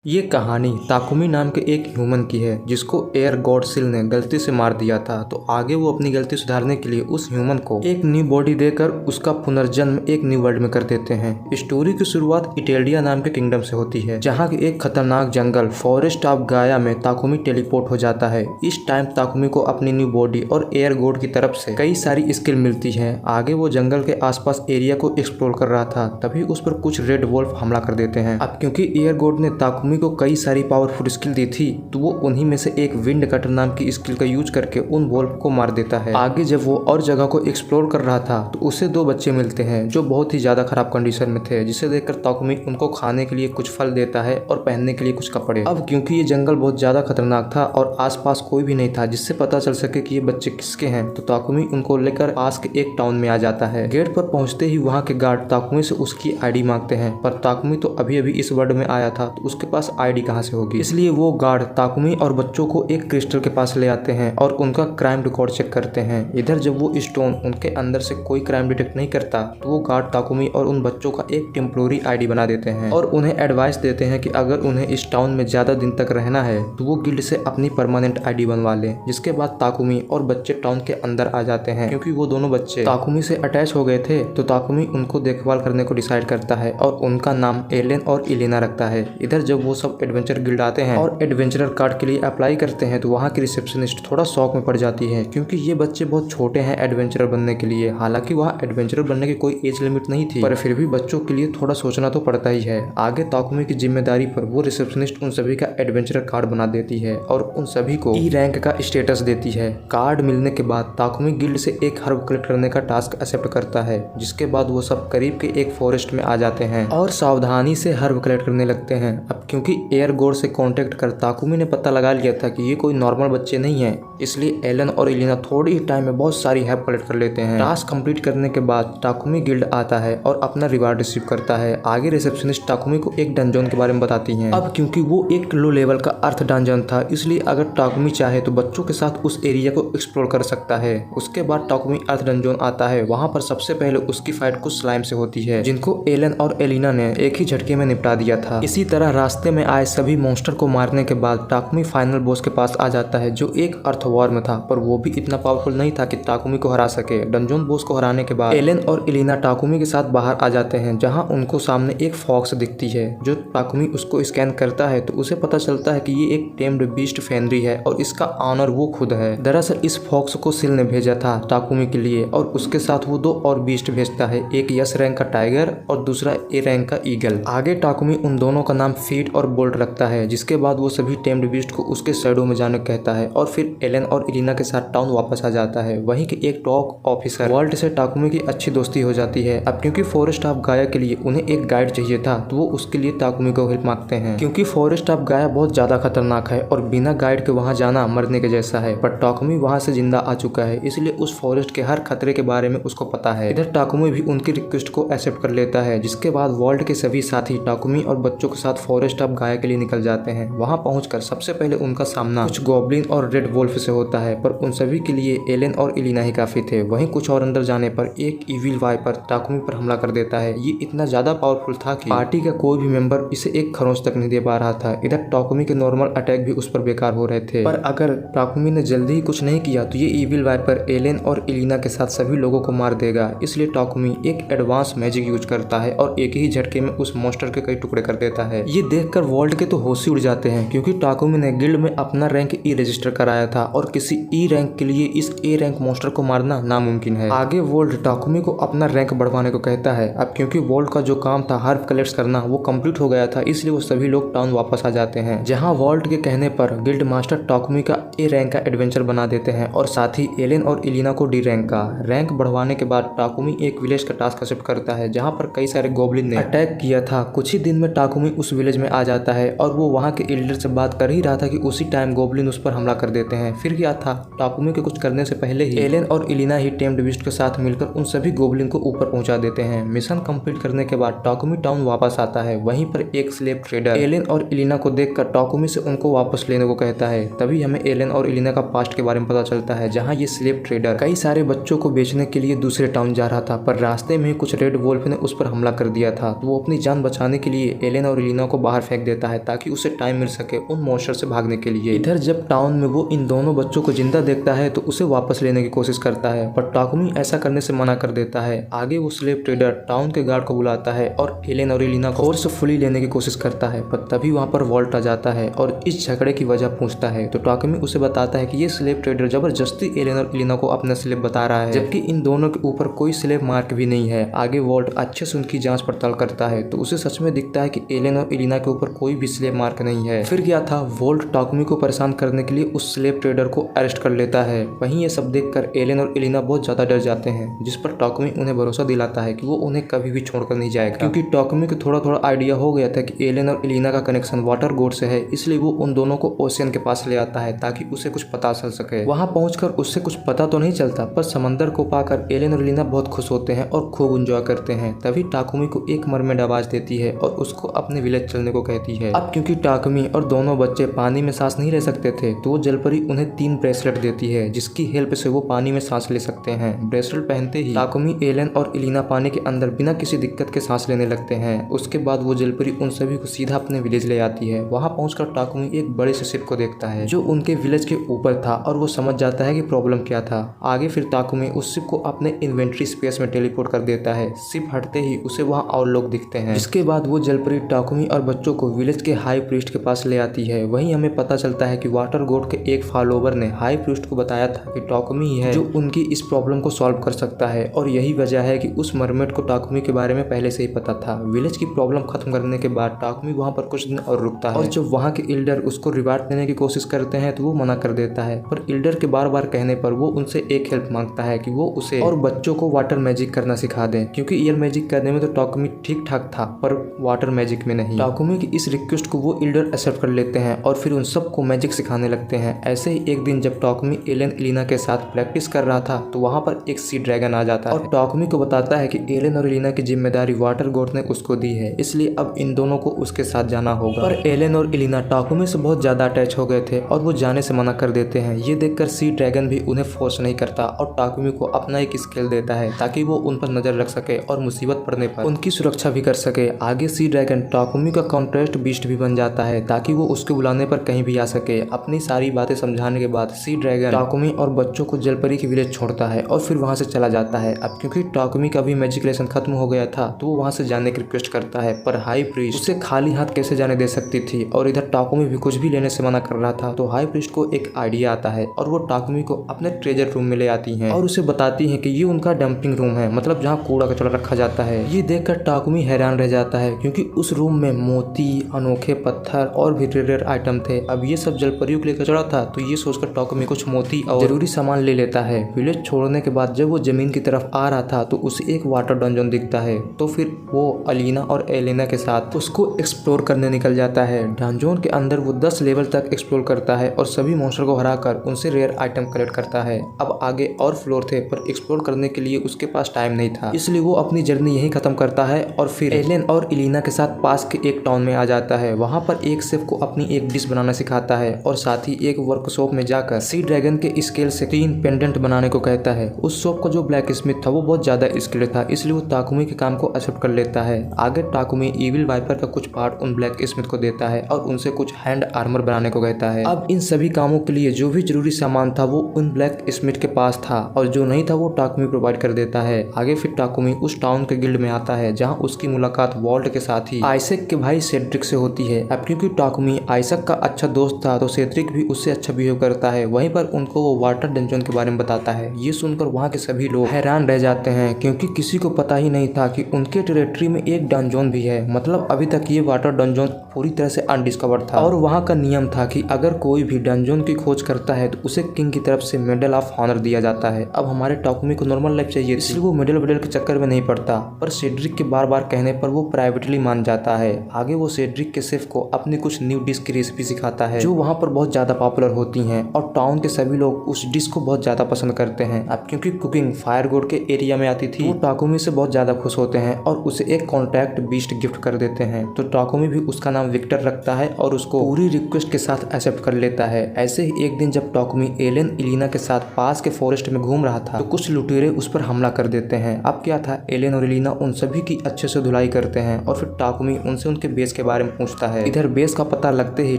ये कहानी ताकुमी नाम के एक ह्यूमन की है जिसको एयर गॉड सिल ने गलती से मार दिया था। तो आगे वो अपनी गलती सुधारने के लिए उस ह्यूमन को एक न्यू बॉडी देकर उसका पुनर्जन्म एक न्यू वर्ल्ड में कर देते हैं। स्टोरी की शुरुआत इटेलिया नाम के किंगडम से होती है, जहाँ के एक खतरनाक जंगल फॉरेस्ट ऑफ गाया में ताकुमी टेलीपोर्ट हो जाता है। इस टाइम ताकुमी को अपनी न्यू बॉडी और एयर गॉड की तरफ से कई सारी स्किल मिलती है। आगे वो जंगल के आसपास एरिया को एक्सप्लोर कर रहा था, तभी उस पर कुछ रेड वोल्फ हमला कर देते हैं। अब क्योंकि एयर गॉड ने ताकुमी को कई सारी पावरफुल स्किल दी थी, तो वो उन्हीं में से एक विंड कटर नाम की स्किल का यूज करके उन वोल्फ को मार देता है। आगे जब वो और जगह को एक्सप्लोर कर रहा था तो उसे दो बच्चे मिलते हैं जो बहुत ही ज्यादा खराब कंडीशन में थे, जिसे देखकर ताकुमी उनको खाने के लिए कुछ फल देता है और पहनने के लिए कुछ कपड़े। अब क्योंकि ये जंगल बहुत ज्यादा खतरनाक था और आसपास कोई भी नहीं था जिससे पता चल सके कि ये बच्चे किसके हैं, तो ताकुमी उनको लेकर पास के एक टाउन में आ जाता है। गेट पर पहुंचते ही वहाँ के गार्ड ताकुमी से उसकी आईडी मांगते हैं, पर ताकुमी तो अभी अभी इस वर्ल्ड में आया था तो उसके पास आईडी कहाँ से होगी। इसलिए वो गार्ड ताकुमी और बच्चों को एक क्रिस्टल के पास ले आते हैं और उनका क्राइम रिकॉर्ड चेक करते हैं। इधर जब वो स्टोन उनके अंदर से कोई क्राइम डिटेक्ट नहीं करता तो वो गार्ड ताकुमी और उन बच्चों का एक टेम्पोररी आईडी बना देते हैं और उन्हें एडवाइस देते हैं कि अगर उन्हें इस टाउन में ज्यादा दिन तक रहना है तो वो गिल्ड से अपनी परमानेंट आईडी बनवा ले। जिसके बाद ताकुमी और बच्चे टाउन के अंदर आ जाते हैं। क्योंकि वो दोनों बच्चे ताकुमी से अटैच हो गए थे तो ताकुमी उनको देखभाल करने को डिसाइड करता है और उनका नाम एलेन और इलेना रखता है। इधर जब वो सब एडवेंचर गिल्ड आते हैं और एडवेंचरर कार्ड के लिए अप्लाई करते हैं तो वहाँ की रिसेप्शनिस्ट थोड़ा शौक में पड़ जाती है, क्योंकि ये बच्चे बहुत छोटे हैं एडवेंचरर बनने के लिए। हालांकि वहाँ एडवेंचरर बनने की कोई एज लिमिट नहीं थी, पर फिर भी बच्चों के लिए थोड़ा सोचना तो पड़ता ही है। आगे ताकुमी की जिम्मेदारी पर वो रिसेप्शनिस्ट उन सभी का एडवेंचरर कार्ड बना देती है और उन सभी को ई रैंक का स्टेटस देती है। कार्ड मिलने के बाद ताकुमी गिल्ड से एक हर्ब कलेक्ट करने का टास्क एक्सेप्ट करता है, जिसके बाद वो सब करीब के एक फॉरेस्ट में आ जाते हैं और सावधानी से हर्ब कलेक्ट करने लगते हैं। अब क्योंकि एयर गॉड से कांटेक्ट कर ताकुमी ने पता लगा लिया था कि ये कोई नॉर्मल बच्चे नहीं है, इसलिए एलन और इलिना थोड़ी ही टाइम में बहुत सारी हेल्प कलेक्ट कर लेते हैं। टास्क कंप्लीट करने के बाद ताकुमी गिल्ड आता है और अपना रिवार्ड रिसीव करता है। आगे रिसेप्शनिस्ट ताकुमी को एक डंजन के बारे में बताती हैं। अब क्योंकि वो एक लो लेवल का अर्थ डंजन था, इसलिए अगर ताकुमी चाहे तो बच्चों के साथ उस एरिया को एक्सप्लोर कर सकता है। उसके बाद ताकुमी अर्थ डंजन आता है। वहाँ पर सबसे पहले उसकी फाइट कुछ स्लाइम से होती है, जिनको एलन और एलिना ने एक ही झटके में निपटा दिया था। इसी तरह रास्ते में आए सभी मॉन्स्टर को मारने के बाद ताकुमी फाइनल बॉस के पास आ जाता है, जो एक अर्थवॉर्म था, पर वो भी इतना पावरफुल नहीं था कि ताकुमी को हरा सके। डंजन बॉस को हराने के बाद एलेन और इलिना ताकुमी के साथ बाहर आ जाते हैं, जहां उनको सामने एक फॉक्स दिखती है। जो ताकुमी उसको स्कैन करता है तो उसे पता चलता है कि ये एक टेम्ड बीस्ट फेनरी है और इसका ऑनर वो खुद है। दरअसल इस फॉक्स को सिल ने भेजा था ताकुमी के लिए और उसके साथ वो दो और बीस्ट भेजता है, एक यस रैंक का टाइगर और दूसरा ए रैंक का ईगल। आगे ताकुमी उन दोनों का नाम फीट और बोल्ट रखता है, जिसके बाद वो सभी टेम्ड बीस्ट को उसके शैडो में जाने को कहता है और फिर एलेन और इलिना के साथ टाउन वापस आ जाता है। वहीं के एक टॉक ऑफिसर वर्ल्ड से ताकुमी की अच्छी दोस्ती हो जाती है। अब क्योंकि फॉरेस्ट ऑफ गाया के लिए उन्हें एक गाइड चाहिए था तो वो उसके लिए ताकुमी को हेल्प मांगते हैं, क्योंकि फॉरेस्ट ऑफ गाया बहुत ज्यादा खतरनाक है और बिना गाइड के वहाँ जाना मरने के जैसा है। पर ताकुमी वहाँ से जिंदा आ चुका है, इसलिए उस फॉरेस्ट के हर खतरे के बारे में उसको पता है। इधर ताकुमी भी उनकी रिक्वेस्ट को एक्सेप्ट कर लेता है, जिसके बाद वर्ल्ड के सभी साथी ताकुमी और बच्चों के साथ फॉरेस्ट ऑफ गाया के लिए निकल जाते हैं। वहाँ पहुंचकर सबसे पहले उनका सामना कुछ गॉब्लिन और रेड वोल्फ से होता है, पर उन सभी के लिए एलेन और इलिना ही काफी थे। वहीं कुछ और अंदर जाने पर एक इविल वाइपर ताकुमी पर हमला कर देता है। ये इतना ज्यादा पावरफुल था कि पार्टी का कोई भी मेंबर इसे एक खरोंच तक नहीं दे पा रहा था। इधर ताकुमी के नॉर्मल अटैक भी उस पर बेकार हो रहे थे, पर अगर ताकुमी ने जल्दी ही कुछ नहीं किया तो ये इविल वाइपर एलेन और इलिना के साथ सभी लोगों को मार देगा। इसलिए ताकुमी एक एडवांस मैजिक यूज करता है और एक ही झटके में उस मॉन्स्टर के कई टुकड़े कर देता है। ये देखकर वर्ल्ड के तो होश ही उड़ जाते हैं, क्योंकि ताकुमी ने गिल्ड में अपना रैंक ई रजिस्टर कराया था और किसी ई रैंक के लिए इस ए रैंक मॉन्स्टर को मारना नामुमकिन है। आगे वर्ल्ड ताकुमी को अपना रैंक बढ़वाने को कहता है। अब क्योंकि वर्ल्ड का जो काम था हर्ब कलेक्ट करना वो कंप्लीट हो गया था, इसलिए वो सभी लोग टाउन वापस आ जाते हैं, जहां वर्ल्ड के कहने पर गिल्ड मास्टर ताकुमी का ए रैंक का एडवेंचर बना देते हैं और साथ ही एलेन और इलिना को डी रैंक का। रैंक बढ़वाने के बाद ताकुमी एक विलेज का टास्क एक्सेप्ट करता है, जहां पर कई सारे गोब्लिन ने अटैक किया था। कुछ ही दिन में ताकुमी उस विलेज में आ जाता है और वो वहाँ के एल्डर से बात कर ही रहा था कि उसी टाइम गोब्लिन उस पर हमला कर देते हैं। फिर क्या था, ताकुमी के कुछ करने से पहले ही एलेन और इलिना ही टेम्ड बीस्ट के साथ मिलकर उन सभी गोब्लिन को ऊपर पहुंचा देते हैं। मिशन कंप्लीट करने के बाद ताकुमी टाउन वापस आता है। वहीं पर एक स्लेव ट्रेडर एलेन और इलिना को देखकर ताकुमी से उनको वापस लेने को कहता है। तभी हमें एलेन और इलिना का पास्ट के बारे में पता चलता है, जहाँ ये स्लेव ट्रेडर कई सारे बच्चों को बेचने के लिए दूसरे टाउन जा रहा था, पर रास्ते में कुछ रेड वोल्फ ने उस पर हमला कर दिया था। तो वो अपनी जान बचाने के लिए एलेन और इलिना को बाहर फेंक फेंक देता है ताकि उसे टाइम मिल सके उन मॉन्स्टर से भागने के लिए। इधर जब टाउन में वो इन दोनों बच्चों को जिंदा देखता है तो उसे वापस लेने की कोशिश करता है, पर टाकुमी ऐसा करने से मना कर देता है। आगे वो स्लेव ट्रेडर टाउन के गार्ड को बुलाता है और एलेन और एलिना को फोर्सफुली लेने की कोशिश करता है, पर तभी वहाँ पर वॉल्ट आ जाता है और इस झगड़े की वजह पूछता है। तो टाकुमी उसे बताता है कि ये स्लेव ट्रेडर जबरदस्ती एलेन और एलिना को अपना स्लेव बता रहा है, जबकि इन दोनों के ऊपर कोई स्लेव मार्क भी नहीं है। आगे वॉल्ट अच्छे से उनकी जांच पड़ताल करता है तो उसे सच में दिखता है कि एलेन और एलिना के ऊपर कोई भी स्लेव मार्क नहीं है। फिर क्या था, वॉल्ट टाकुमी को परेशान करने के लिए उस स्लेव ट्रेडर को अरेस्ट कर लेता है। वहीं ये सब देखकर एलेन और एलिना बहुत ज्यादा डर जाते हैं, जिस पर टाकुमी उन्हें भरोसा दिलाता है कि वो उन्हें कभी भी छोड़कर नहीं जाएगा, क्योंकि टाकुमी को थोड़ा थोड़ा आइडिया हो गया था कि एलेन और एलिना का कनेक्शन वाटर गॉड से है, इसलिए वो उन दोनों को ओशियन के पास ले आता है ताकि उसे कुछ पता चल सके। वहां पहुंचकर उससे कुछ पता तो नहीं चलता, पर समंदर को पाकर एलेन और एलिना बहुत खुश होते हैं और खूब एंजॉय करते हैं। तभी टाकुमी को एक मरमेड आवाज देती है और उसको अपने विलेज चलने को कहती है। अब क्योंकि टाकुमी और दोनों बच्चे पानी में सांस नहीं ले सकते थे तो वो जलपरी उन्हें 3 ब्रेसलेट देती है, जिसकी हेल्प से वो पानी में सांस ले सकते हैं। ब्रेसलेट पहनते ही टाकुमी, एलेन और एलिना पानी के अंदर बिना किसी दिक्कत के सांस लेने लगते हैं। उसके बाद वो जलपरी उन सभी को सीधा अपने विलेज ले आती है। वहां पहुंचकर टाकुमी एक बड़े से शिप को देखता है जो उनके विलेज के ऊपर था और वो समझ जाता है कि प्रॉब्लम क्या था। आगे फिर टाकुमी उस शिप को अपने इन्वेंट्री स्पेस में टेलीपोर्ट कर देता है। शिप हटते ही उसे वहां और लोग दिखते हैं। इसके बाद वो जलपरी टाकुमी और बच्चों को विलेज के हाई प्रीस्ट के पास ले आती है। वहीं हमें पता चलता है कि वाटर गॉड के एक फॉलोवर ने हाई प्रीस्ट को बताया था कि टाकुमी ही है जो उनकी इस प्रॉब्लम को सॉल्व कर सकता है, और यही वजह है कि उस मरमेड को टाकुमी के बारे में पहले से ही पता था। विलेज की प्रॉब्लम खत्म करने के बाद टाकुमी वहां पर कुछ दिन और रुकता है, और जब वहां के इल्डर उसको रिवार्ड देने की कोशिश करते हैं तो वो मना कर देता है। पर इल्डर के बार बार कहने पर वो उनसे एक हेल्प मांगता है कि वो उसे और बच्चों को वाटर मैजिक करना सिखा दें, क्योंकि एयर मैजिक करने में तो टाकुमी ठीक ठाक था पर वाटर मैजिक में नहीं। टाकुमी की इस रिक्वेस्ट को वो इल्डर एक्सेप्ट कर लेते हैं और फिर उन सबको मैजिक सिखाने लगते हैं। ऐसे ही एक दिन जब टाकुमी एलेन एलिना के साथ प्रैक्टिस कर रहा था तो वहां पर एक सी ड्रैगन आ जाता है और टाकुमी को बताता है कि एलेन और एलिना की जिम्मेदारी वाटर गॉड ने उसको दी है, इसलिए अब इन दोनों को उसके साथ जाना होगा। पर एलेन और एलिना टाकुमी से बहुत ज्यादा अटैच हो गए थे और वो जाने से मना कर देते हैं। ये देखकर सी ड्रैगन भी उन्हें फोर्स नहीं करता और टाकुमी को अपना एक स्केल देता है ताकि वो उन पर नजर रख सके और मुसीबत पड़ने पर उनकी सुरक्षा भी कर सके। आगे सी ड्रैगन टाकुमी का कॉन्ट्रैक्ट बीस्ट भी बन जाता है ताकि वो उसके बुलाने पर कहीं भी आ सके। अपनी सारी बातें समझाने के बाद सी ड्रैगन टाकुमी और बच्चों को जलपरी की विलेज छोड़ता है और फिर वहां से चला जाता है। अब क्योंकि टाकुमी का भी मैजिक लेसन खत्म हो गया था तो वो वहां से जाने की रिक्वेस्ट करता है, पर हाई प्रीस्ट उसे खाली हाथ कैसे जाने दे सकती थी, और इधर टाकुमी भी कुछ भी लेने से मना कर रहा था। तो हाई प्रीस्ट को एक आइडिया आता है और वो टाकुमी को अपने ट्रेजर रूम में ले आती हैं और उसे बताती हैं कि ये उनका डंपिंग रूम है, मतलब जहाँ कूड़ा कचरा रखा जाता है। ये देखकर टाकुमी हैरान रह जाता है क्योंकि उस रूम में मोती, अनोखे पत्थर और भी रेयर आइटम थे। अब ये सब जलपरियों के लिए कचरा था तो ये सोचकर टाकुमी कुछ मोती और जरूरी सामान ले लेता है। विलेज छोड़ने के बाद जब वो जमीन की तरफ आ रहा था तो उसे एक वाटर डंजन दिखता है, तो फिर वो एलिना और एलेना के साथ उसको एक्सप्लोर करने निकल जाता है। डंजन के अंदर वो 10 लेवल तक एक्सप्लोर करता है और सभी मॉन्स्टर को हराकर उनसे रेयर आइटम कलेक्ट करता है। अब आगे और फ्लोर थे पर एक्सप्लोर करने के लिए उसके पास टाइम नहीं था, इसलिए वो अपनी जर्नी यहीं खत्म करता है और फिर एलेन और एलिना के साथ पास के एक टाउन में आ जाता है। वहां पर एक शेफ को अपनी एक डिश बनाना सिखाता है और साथ ही एक वर्कशॉप में जाकर सी ड्रैगन के स्केल से 3 पेंडेंट बनाने को कहता है। उस शॉप का जो ब्लैक स्मिथ था वो बहुत ज्यादा स्किल्ड था, इसलिए वो टाकुमी के काम को एक्सेप्ट कर लेता है। आगे टाकुमी इविल वाइपर का कुछ पार्ट उन ब्लैक स्मिथ को देता है और उनसे कुछ हैंड आर्मर बनाने को कहता है। अब इन सभी कामों के लिए जो भी जरूरी सामान था वो उन ब्लैक स्मिथ के पास था और जो नहीं था वो टाकुमी प्रोवाइड कर देता है। आगे फिर टाकुमी उस टाउन के गिल्ड में आता है जहाँ उसकी मुलाकात वॉल्ट के साथ ही आइजैक के भाई सेड्रिक से होती है। अब क्योंकि टाकुमी आइजैक का अच्छा दोस्त था तो सेड्रिक भी उससे अच्छा बिहेव करता है। वहीं पर उनको वो वाटर डंजन के बारे में बताता है। ये सुनकर वहाँ के सभी लोग हैरान रह जाते हैं क्योंकि किसी को पता ही नहीं था कि उनके टेरिटरी में एक डंजन भी है, मतलब अभी तक ये वाटर डंजन पूरी तरह से अनडिस्कवर्ड था। और वहाँ का नियम था कि अगर कोई भी डंजन की खोज करता है तो उसे किंग की तरफ से मेडल ऑफ ऑनर दिया जाता है। अब हमारे टाकुमी को नॉर्मल लाइफ चाहिए, इसलिए वो मेडल वेडल के चक्कर में नहीं पड़ता, पर सेड्रिक के बार बार कहने पर वो प्राइवेटली मान जाता है। आगे वो सेड्रिक के शेफ को अपनी कुछ न्यू डिश की रेसिपी सिखाता है जो वहाँ पर बहुत ज्यादा पॉपुलर होती हैं और टाउन के सभी लोग उस डिश को बहुत ज्यादा पसंद करते हैं। अब क्योंकि कुकिंग फायर गॉड के एरिया में आती थी वो टाकुमी से बहुत ज्यादा खुश होते हैं और उसे एक कॉन्ट्रैक्ट बीस्ट गिफ्ट कर देते हैं। तो टाकुमी भी उसका नाम विक्टर रखता है और उसको पूरी रिक्वेस्ट के साथ एक्सेप्ट कर लेता है। ऐसे ही एक दिन जब टाकुमी एलेन एलिना के साथ पास के फॉरेस्ट में घूम रहा था तो कुछ लुटेरे उस पर हमला कर देते हैं। अब क्या था, एलेन और एलिना उन सभी की अच्छे से धुलाई करते हैं और फिर टाकुमी उनसे उनके बेस के बारे में पूछता है। इधर बेस का पता लगते ही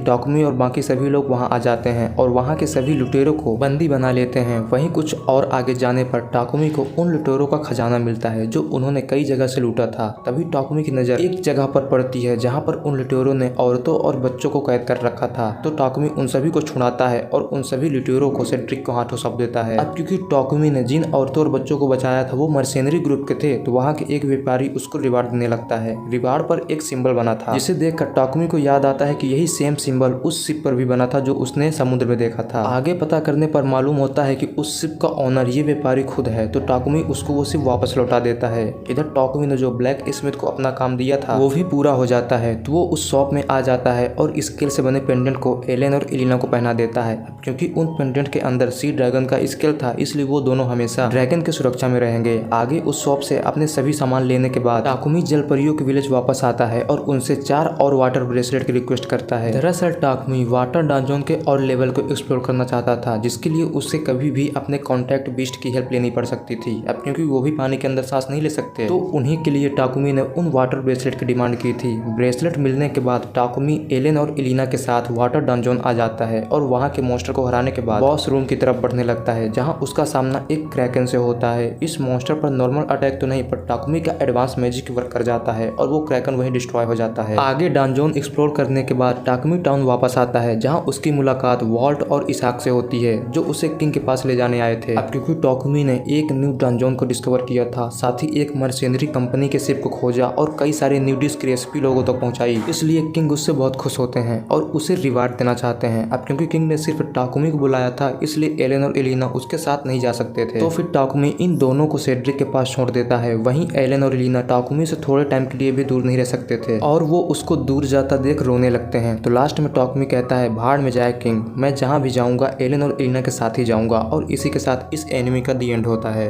टाकुमी और बाकी सभी लोग वहाँ आ जाते हैं और वहाँ के सभी लुटेरों को बंदी बना लेते हैं। वहीं कुछ और आगे जाने पर टाकुमी को उन लुटेरों का खजाना मिलता है जो उन्होंने कई जगह से लूटा था। तभी टाकुमी की नजर एक जगह पर पड़ती है जहाँ पर उन लुटेरों ने औरतों और बच्चों को कैद कर रखा था। तो टाकुमी उन सभी को छुड़ाता है और उन सभी लुटेरों को सेड्रिक को हाथों सौंप देता है। अब क्योंकि टाकुमी ने जिन औरतों और बच्चों को बचाया था वो मर्सेनरी ग्रुप के थे, तो वहाँ के एक व्यापारी उसको रिवार्ड देने लगता है। रिवार्ड पर एक सिंबल बना था जिसे देखकर टाकुमी को याद आता है कि यही सेम सिंबल उस शिप पर भी बना था जो उसने समुद्र में देखा था। आगे पता करने पर मालूम होता है कि उस शिप का ऑनर ये व्यापारी खुद है। तो टाकुमी उसको वो शिप वापस लौटा देता है। इधर टाकुमी ने जो ब्लैक स्मिथ को अपना काम दिया था वो भी पूरा हो जाता है। तो वो उस शॉप में आ जाता है और स्केल से बने पेंडेंट को एलेन और एलिना को पहना देता है। क्योंकि उन पेंडेंट के अंदर सी ड्रैगन का स्केल था, इसलिए वो दोनों हमेशा ड्रैगन की सुरक्षा में रहेंगे। आगे उस शॉप से अपने सभी सामान लेने के बाद टाकुमी जल परियों के विलेज वापस आता है और उनसे 4 और वाटर ब्रेसलेट की रिक्वेस्ट करता है। दरअसल टाकुमी वाटर डंजन के और लेवल को एक्सप्लोर करना चाहता था, जिसके लिए उससे कभी भी अपने कॉन्टैक्ट बीस्ट की हेल्प लेनी पड़ सकती थी। अब क्योंकि वो भी पानी के अंदर सांस नहीं ले सकते, तो उन्हीं के लिए टाकुमी ने उन वाटर ब्रेसलेट की डिमांड की थी। ब्रेसलेट मिलने के बाद टाकुमी एलेन और एलिना के साथ वाटर डंजन आ जाता है और वहाँ के मॉन्स्टर को हराने के बाद बॉस रूम की तरफ बढ़ने लगता है, जहाँ उसका सामना एक क्रैकन से होता है। इस मॉन्स्टर पर नॉर्मल अटैक तो नहीं, पर टाकुमी का एडवांस मैजिक वर्क कर जाता है और वो क्रैकन वहीं डिस्ट्रॉय हो जाता है। आगे डंजन एक्सप्लोर करने के बाद टाकुमी टाउन वापस आता है, जहाँ उसकी मुलाकात वॉल्ट और इसाक से होती है जो उसे किंग के पास ले जाने आए थे। अब क्योंकि टाकुमी ने एक न्यू डंजन को डिस्कवर किया था, साथ ही एक मर्सेनरी कंपनी के शिप को खोजा और कई सारे न्यू डिश की रेसिपी लोगों तक पहुंचाई, इसलिए किंग उससे बहुत खुश होते हैं और उसे रिवार्ड देना चाहते हैं। अब क्योंकि किंग ने सिर्फ टाकुमी को बुलाया था, इसलिए एलेन और एलिना उसके साथ नहीं जा सकते थे। तो फिर टाकुमी इन दोनों को सेड्रिक के पास छोड़ देता है। वहीं एलेन और एलिना टाकुमी से थोड़े टाइम के लिए भी दूर नहीं रह सकते थे और वो उसको दूर जाता देख रोने लगते हैं। तो लास्ट में टाकुमी कहता है, भाड़ में जाए किंग, मैं जहाँ भी जाऊंगा एलेन और एलिना के साथ ही जाऊंगा। और इसी के साथ इस एनिमी का दी एंड होता है।